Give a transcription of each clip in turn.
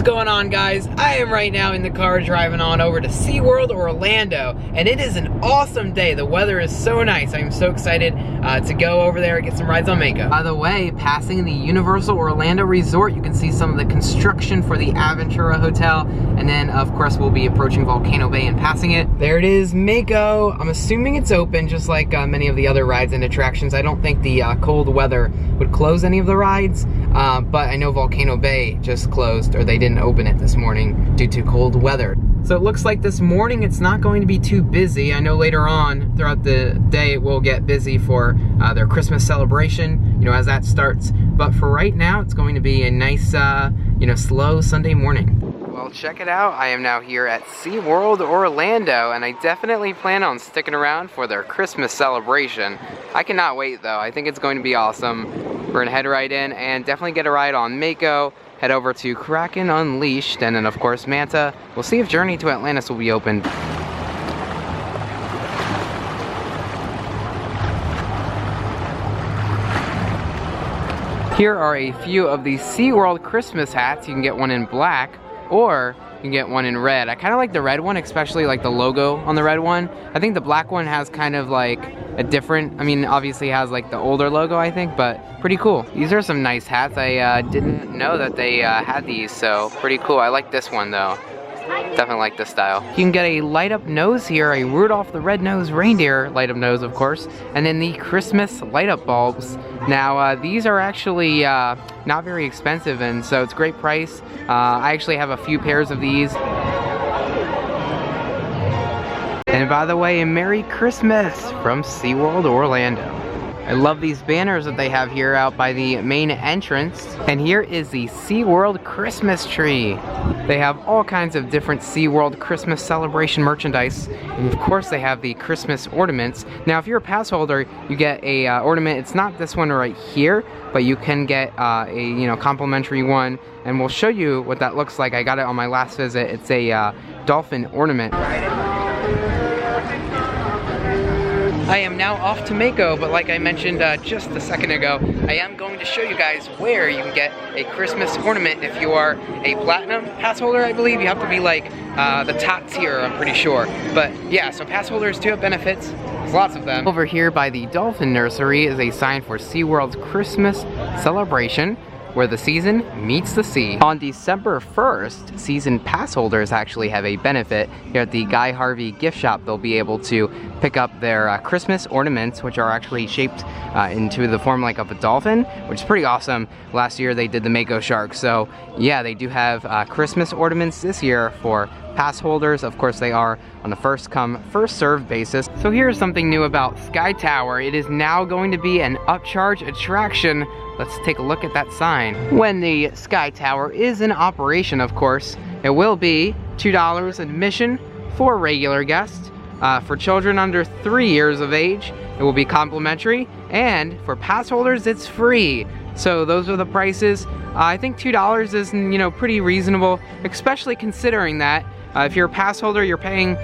going on, guys? I am right now in the car driving on over to SeaWorld Orlando, and it is an awesome day. The weather is so nice. I'm so excited to go over there and get some rides on Mako. By the way, passing the Universal Orlando Resort, you can see some of the construction for the Aventura Hotel, and then of course we'll be approaching Volcano Bay and passing it. There it is, Mako. I'm assuming it's open, just like many of the other rides and attractions. I don't think the cold weather would close any of the rides, but I know Volcano Bay just closed, or they didn't open it this morning due to cold weather. So it looks like this morning it's not going to be too busy. I know later on throughout the day it will get busy for their Christmas celebration, you know, as that starts. But for right now, it's going to be a nice, you know, slow Sunday morning. Well, check it out. I am now here at SeaWorld Orlando, and I definitely plan on sticking around for their Christmas celebration. I cannot wait though. I think it's going to be awesome. We're gonna head right in and definitely get a ride on Mako, head over to Kraken Unleashed, and then of course Manta. We'll see if Journey to Atlantis will be open. Here are a few of the SeaWorld Christmas hats. You can get one in black, or you can get one in red. I kind of like the red one, especially like the logo on the red one. I think the black one has kind of like a different, I mean, obviously has like the older logo, I think, but pretty cool. These are some nice hats. I didn't know that they had these, so pretty cool. I like this one though. Definitely like this style. You can get a light up nose here, a Rudolph the Red-Nosed Reindeer light up nose, of course, and then the Christmas light up bulbs. Now these are actually not very expensive, and so it's a great price. I actually have a few pairs of these. And by the way, Merry Christmas from SeaWorld Orlando. I love these banners that they have here out by the main entrance. And here is the SeaWorld Christmas tree. They have all kinds of different SeaWorld Christmas celebration merchandise. And of course they have the Christmas ornaments. Now if you're a pass holder, you get a ornament. It's not this one right here, but you can get a complimentary one. And we'll show you what that looks like. I got it on my last visit. It's a dolphin ornament. I am now off to Mako, but like I mentioned just a second ago, I am going to show you guys where you can get a Christmas ornament if you are a platinum pass holder. I believe you have to be like the top tier, I'm pretty sure. But yeah, so pass holders do have benefits. There's lots of them. Over here by the Dolphin Nursery is a sign for SeaWorld's Christmas celebration, where the season meets the sea. On December 1st, season pass holders actually have a benefit. Here at the Guy Harvey gift shop, they'll be able to pick up their Christmas ornaments, which are actually shaped into the form like of a dolphin, which is pretty awesome. Last year they did the Mako shark, so yeah, they do have Christmas ornaments this year for pass holders. Of course, they are on a first come, first served basis. So here's something new about Sky Tower. It is now going to be an upcharge attraction. Let's take a look at that sign. When the Sky Tower is in operation, of course, it will be $2 admission for regular guests. For children under 3 years of age, it will be complimentary, and for pass holders, it's free. So those are the prices. I think $2 is, pretty reasonable, especially considering that if you're a pass holder, you're paying,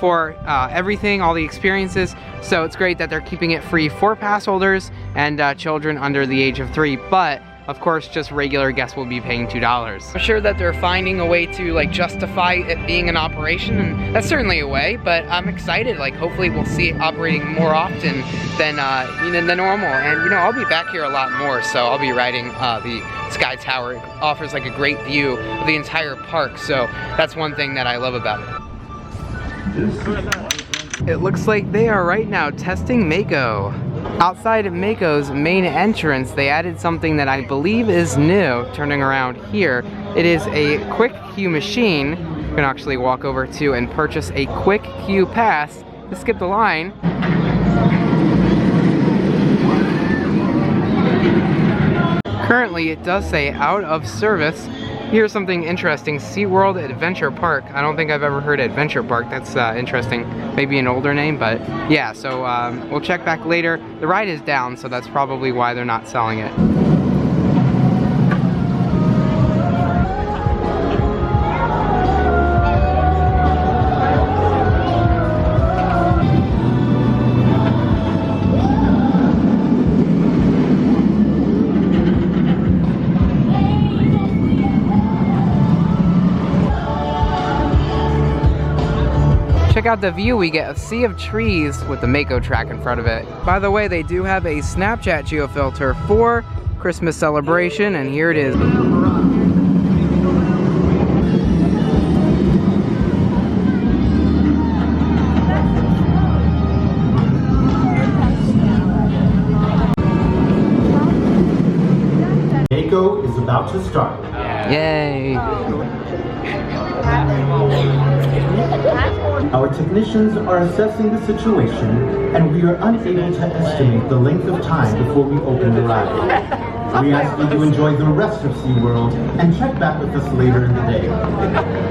for everything, all the experiences. So it's great that they're keeping it free for pass holders and children under the age of 3. But of course, just regular guests will be paying $2. I'm sure that they're finding a way to justify it being an operation, and that's certainly a way. But I'm excited. Hopefully, we'll see it operating more often than than normal. And I'll be back here a lot more, so I'll be riding the Sky Tower. It offers a great view of the entire park, so that's one thing that I love about it. It looks like they are right now testing Mako. Outside of Mako's main entrance, they added something that I believe is new. Turning around here, it is a quick queue machine. You can actually walk over to and purchase a quick queue pass to skip the line. Currently, it does say out of service. Here's something interesting, SeaWorld Adventure Park. I don't think I've ever heard Adventure Park. That's interesting. Maybe an older name, but yeah, so we'll check back later. The ride is down, so that's probably why they're not selling it. Check out the view we get, a sea of trees with the Mako track in front of it. By the way, they do have a Snapchat geofilter for Christmas celebration, and here it is. Mako is about to start. Yay! Our technicians are assessing the situation, and we are unable to estimate the length of time before we open the ride. We ask you to enjoy the rest of SeaWorld and check back with us later in the day.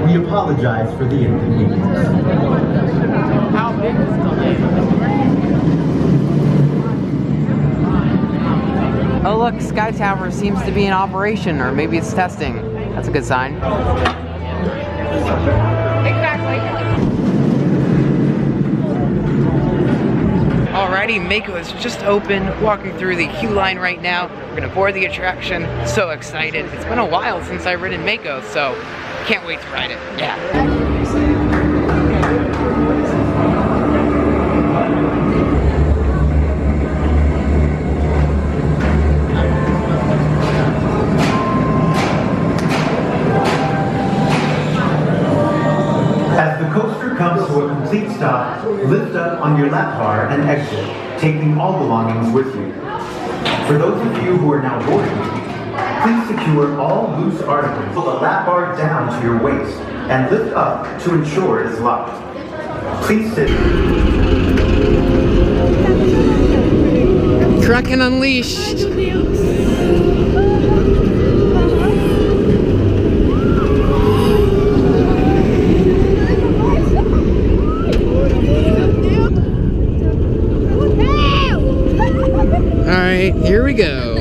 We apologize for the inconvenience. How big is the lake? Oh look, Sky Tower seems to be in operation, or maybe it's testing. That's a good sign. Alrighty, Mako is just open, walking through the queue line right now. We're gonna board the attraction. So excited. It's been a while since I've ridden Mako, so can't wait to ride it. Yeah. Complete stop, lift up on your lap bar and exit, taking all belongings with you. For those of you who are now boarding, please secure all loose articles. Pull the lap bar down to your waist and lift up to ensure it is locked. Please sit. Kraken Unleashed! Alright, here we go.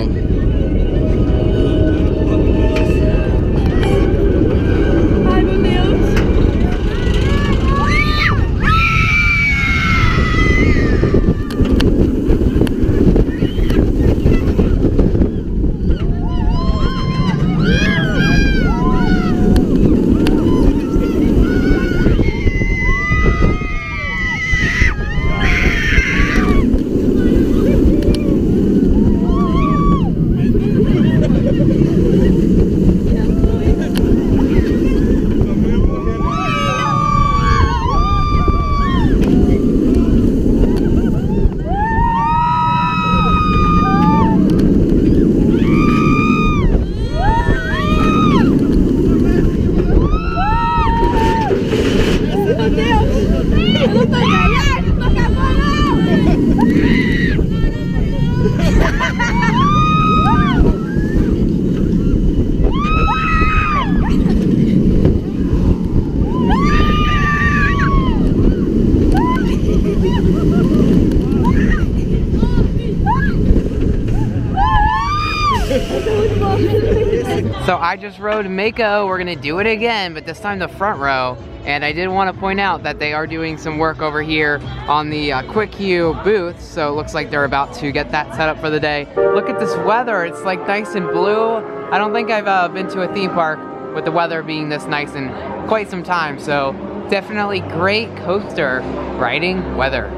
So I just rode Mako. We're gonna do it again, but this time the front row. And I did want to point out that they are doing some work over here on the Quick Queue booth. So it looks like they're about to get that set up for the day. Look at this weather. It's like nice and blue. I don't think I've been to a theme park with the weather being this nice in quite some time. So definitely great coaster riding weather.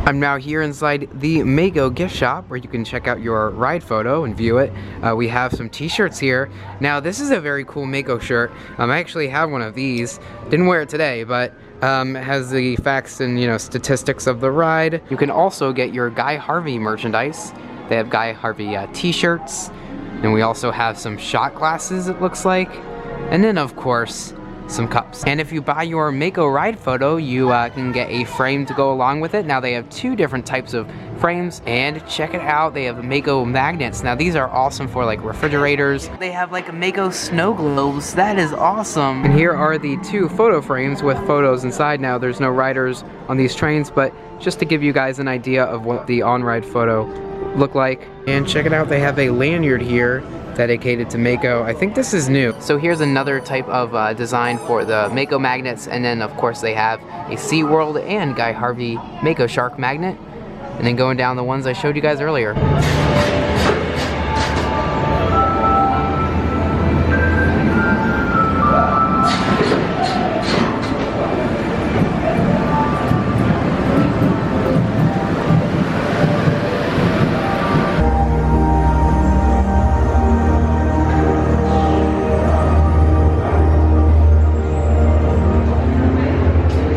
I'm now here inside the Mako gift shop where you can check out your ride photo and view it. We have some t-shirts here. Now this is a very cool Mako shirt. I actually have one of these. Didn't wear it today, but it has the facts and statistics of the ride. You can also get your Guy Harvey merchandise. They have Guy Harvey t-shirts. And we also have some shot glasses, it looks like. And then of course, some cups. And if you buy your Mako ride photo, you can get a frame to go along with it. Now they have two different types of frames, and check it out, they have Mako Magnets. Now these are awesome for like refrigerators. They have like Mako snow globes. That is awesome. And here are the two photo frames with photos inside. Now there's no riders on these trains, but just to give you guys an idea of what the on-ride photo look like. And check it out, they have a lanyard here dedicated to Mako. I think this is new. So here's another type of design for the Mako Magnets, and then of course they have a SeaWorld and Guy Harvey Mako Shark Magnet. And then going down the ones I showed you guys earlier.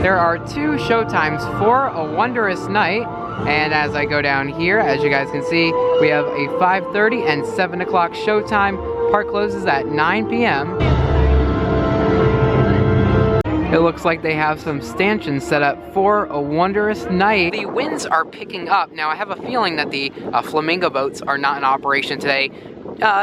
There are two show times for A Wondrous Night, and as I go down here, as you guys can see, we have a 5:30 and 7 o'clock show time. Park closes at 9 p.m. It looks like they have some stanchions set up for A Wondrous Night. The winds are picking up. Now I have a feeling that the flamingo boats are not in operation today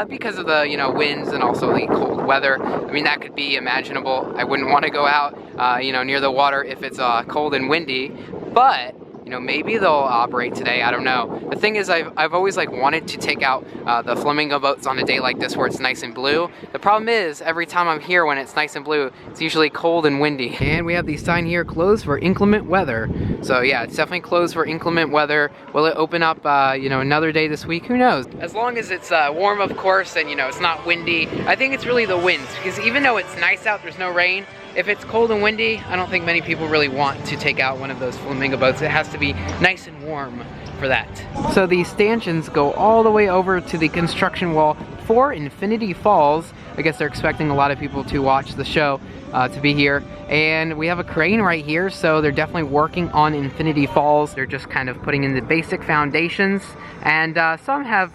because of the winds and also the cold weather. I mean, that could be imaginable. I wouldn't want to go out near the water if it's cold and windy, but maybe they'll operate today. I don't know. The thing is, I've always wanted to take out the flamingo boats on a day like this where it's nice and blue. The problem is, every time I'm here when it's nice and blue, it's usually cold and windy. And we have the sign here, closed for inclement weather. So yeah, it's definitely closed for inclement weather. Will it open up another day this week? Who knows? As long as it's warm, of course, and it's not windy. I think it's really the winds, because even though it's nice out, there's no rain. If it's cold and windy, I don't think many people really want to take out one of those flamingo boats. It has to be nice and warm for that. So these stanchions go all the way over to the construction wall for Infinity Falls. I guess they're expecting a lot of people to watch the show to be here. And we have a crane right here, so they're definitely working on Infinity Falls. They're just kind of putting in the basic foundations. And some have,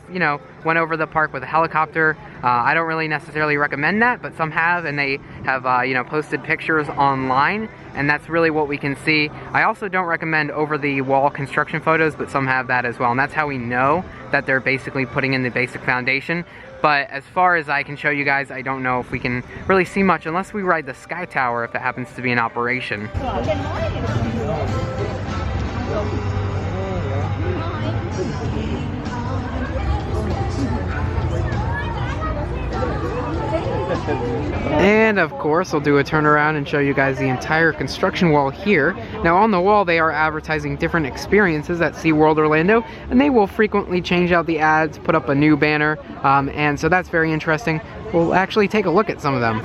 went over the park with a helicopter. I don't really necessarily recommend that, but some have, and they have, posted pictures online, and that's really what we can see. I also don't recommend over-the-wall construction photos, but some have that as well, and that's how we know that they're basically putting in the basic foundation. But as far as I can show you guys, I don't know if we can really see much unless we ride the Sky Tower if it happens to be in operation. And of course, I'll do a turnaround and show you guys the entire construction wall here. Now on the wall, they are advertising different experiences at SeaWorld Orlando, and they will frequently change out the ads, put up a new banner, and so that's very interesting. We'll actually take a look at some of them.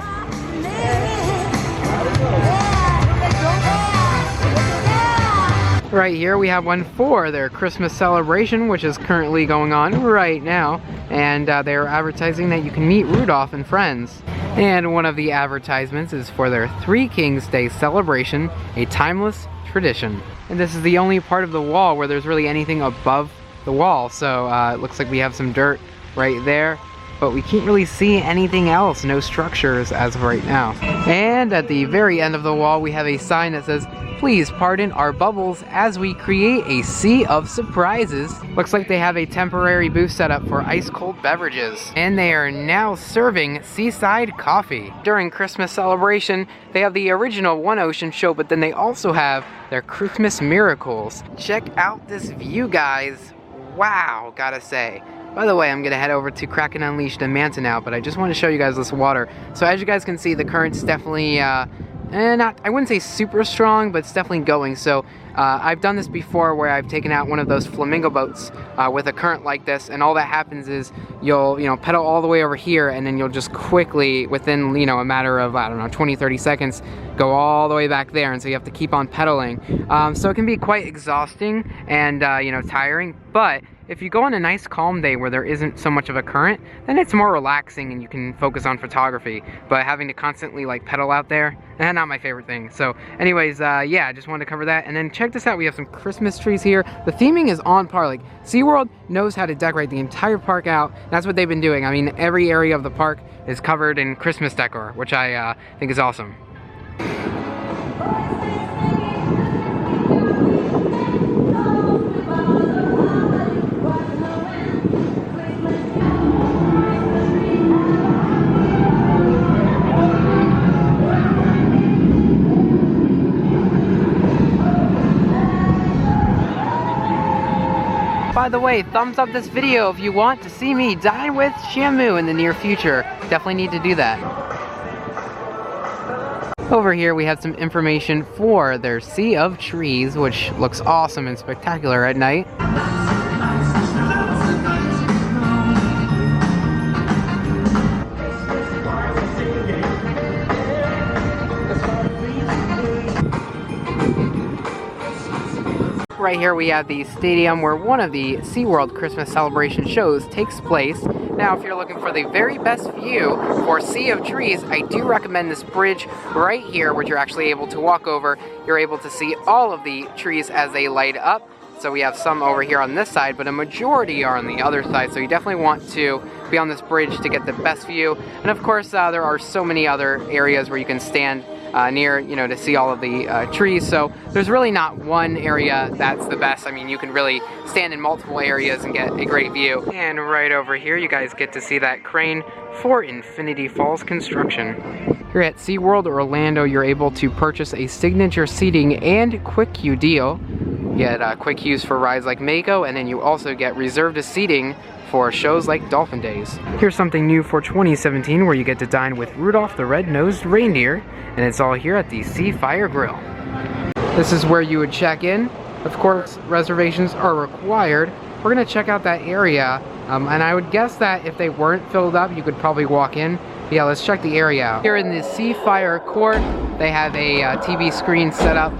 Right here we have one for their Christmas celebration, which is currently going on right now, and they are advertising that you can meet Rudolph and friends. And one of the advertisements is for their Three Kings Day celebration, a timeless tradition. And this is the only part of the wall where there's really anything above the wall, so it looks like we have some dirt right there, but we can't really see anything else, no structures as of right now. And at the very end of the wall we have a sign that says, "Please pardon our bubbles as we create a sea of surprises." Looks like they have a temporary booth set up for ice cold beverages. And they are now serving seaside coffee. During Christmas celebration, they have the original One Ocean show, but then they also have their Christmas miracles. Check out this view, guys. Wow, gotta say. By the way, I'm gonna head over to Kraken Unleashed in Manta now, but I just want to show you guys this water. So as you guys can see, the current's definitely I wouldn't say super strong, but it's definitely going. So I've done this before where I've taken out one of those flamingo boats with a current like this, and all that happens is you'll pedal all the way over here, and then you'll just quickly, within a matter of, I don't know, 20-30 seconds, go all the way back there, and so you have to keep on pedaling. So it can be quite exhausting and tiring, but if you go on a nice calm day where there isn't so much of a current, then it's more relaxing and you can focus on photography. But having to constantly like pedal out there, not my favorite thing. So anyways, yeah, I just wanted to cover that. And then check this out, we have some Christmas trees here. The theming is on par. Like, SeaWorld knows how to decorate the entire park out. That's what they've been doing. I mean, every area of the park is covered in Christmas decor, which I think is awesome. By the way, thumbs up this video if you want to see me dine with Shamu in the near future. Definitely need to do that. Over here we have some information for their Sea of Trees, which looks awesome and spectacular at night. Right here we have the stadium where one of the SeaWorld Christmas celebration shows takes place. Now if you're looking for the very best view for Sea of Trees, I do recommend this bridge right here, which you're actually able to walk over. You're able to see all of the trees as they light up. So we have some over here on this side, but a majority are on the other side. So you definitely want to be on this bridge to get the best view. And of course, there are so many other areas where you can stand near, to see all of the trees. So there's really not one area that's the best. I mean, you can really stand in multiple areas and get a great view. And right over here, you guys get to see that crane for Infinity Falls construction. Here at SeaWorld Orlando, you're able to purchase a signature seating and quick queue deal. You get quick queues for rides like Mako, and then you also get reserved seating for shows like Dolphin Days. Here's something new for 2017 where you get to dine with Rudolph the Red-Nosed Reindeer, and it's all here at the Sea Fire Grill. This is where you would check in. Of course, reservations are required. We're gonna check out that area, and I would guess that if they weren't filled up, you could probably walk in. But yeah, let's check the area out. Here in the Sea Fire Court, they have a TV screen set up,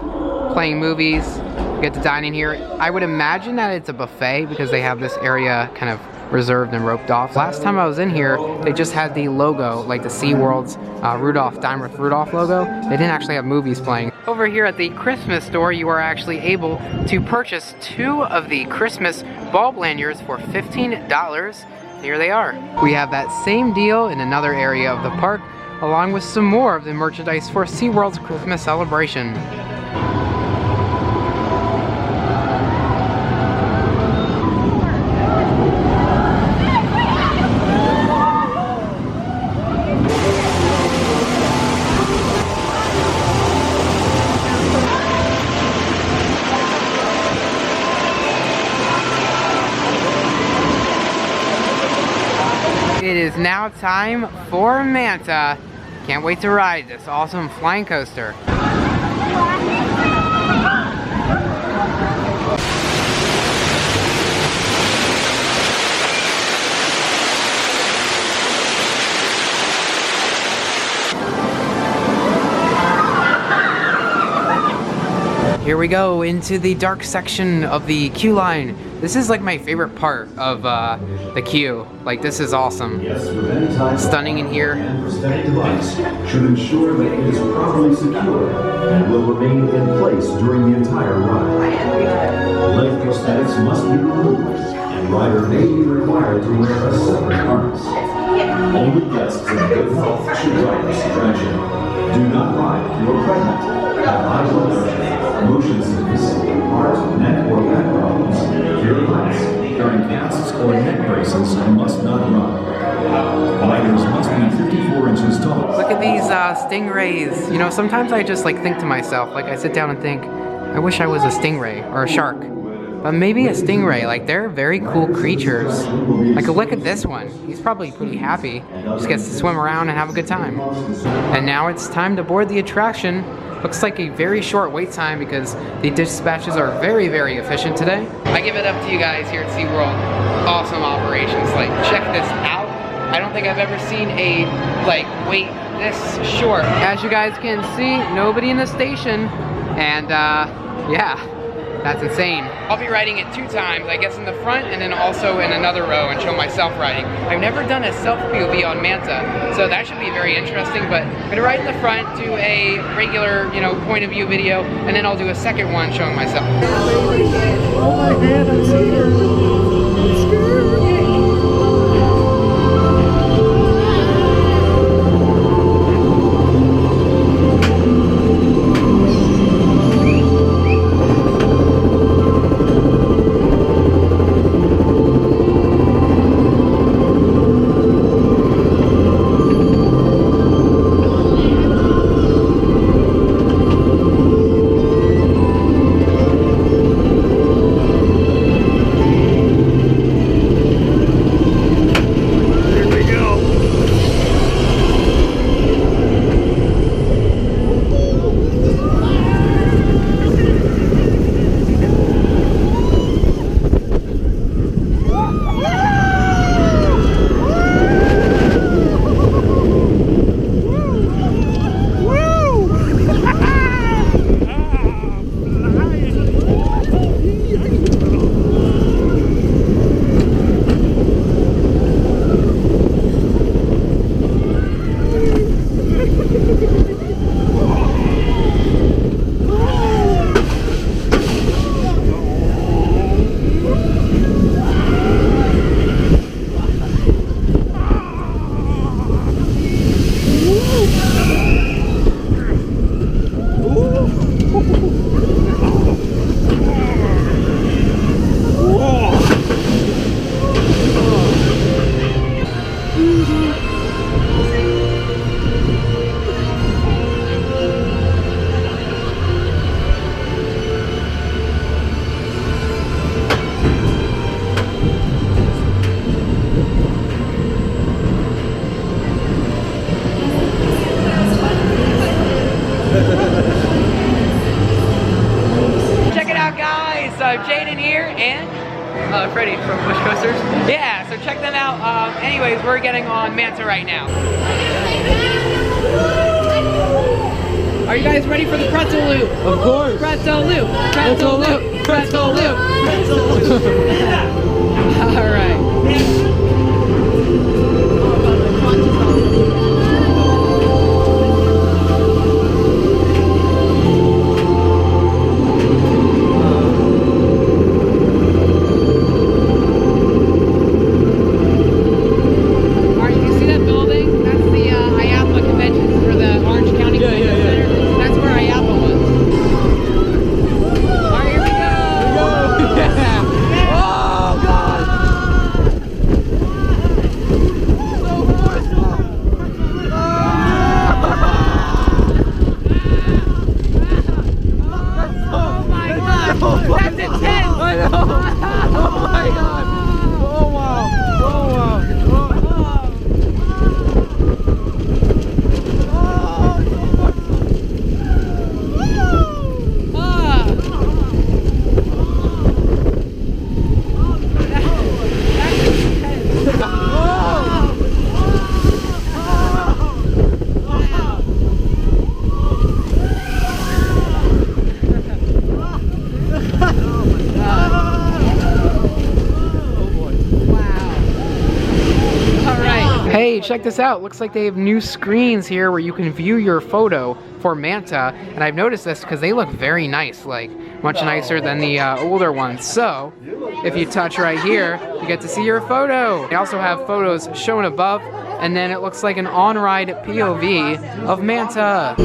playing movies. You get to dine in here. I would imagine that it's a buffet because they have this area kind of reserved and roped off. Last time I was in here, they just had the logo, like the SeaWorld's Rudolph, Dine with Rudolph logo. They didn't actually have movies playing. Over here at the Christmas store, you are actually able to purchase 2 of the Christmas bulb lanyards for $15. Here they are. We have that same deal in another area of the park, along with some more of the merchandise for SeaWorld's Christmas celebration. It is now time for Manta. Can't wait to ride this awesome flying coaster. Here we go into the dark section of the queue line. This is like my favorite part of the queue. Like, this is awesome. Stunning in here. And prosthetic device should ensure that it is properly secured and will remain in place during the entire ride. Leg prosthetics must be removed, and rider may be required to wear a separate harness. Only guests in good health should ride this attraction. Do not ride if you are pregnant, have high blood pressure, motion sickness, heart, neck, or back problems, fear heights, carrying casts or neck braces, and must not run. Riders must be 54 inches tall. Look at these stingrays. You know, sometimes I just like think to myself, like I sit down and think, I wish I was a stingray or a shark. but maybe a stingray. Like, they're very cool creatures. Like, look at this one. He's probably pretty happy. Just gets to swim around and have a good time. And now it's time to board the attraction. Looks like a very short wait time because the dispatches are very, very efficient today. I give it up to you guys here at SeaWorld. Awesome operations. Like, check this out. I don't think I've ever seen a, like, wait this short. As you guys can see, nobody in the station. And, yeah, that's insane. I'll be riding it 2 times, I guess in the front and then also in another row and show myself riding. I've never done a self-POV on Manta, so that should be very interesting, but I'm gonna ride in the front, do a regular, you know, point of view video, and then I'll do a second one showing myself. Oh my God, I'm scared. I'm scared. Freddie from Bush Coasters. Yeah, so check them out. Anyways, we're getting on Manta right now. Are you guys ready for the pretzel loop? Of course. Pretzel loop. Pretzel loop. Pretzel loop. Pretzel loop. All right. Hey, check this out. Looks like they have new screens here where you can view your photo for Manta, and I've noticed this because they look very nice, like much nicer than the older ones. So if you touch right here, you get to see your photo. They also have photos shown above, and then it looks like an on-ride POV of Manta.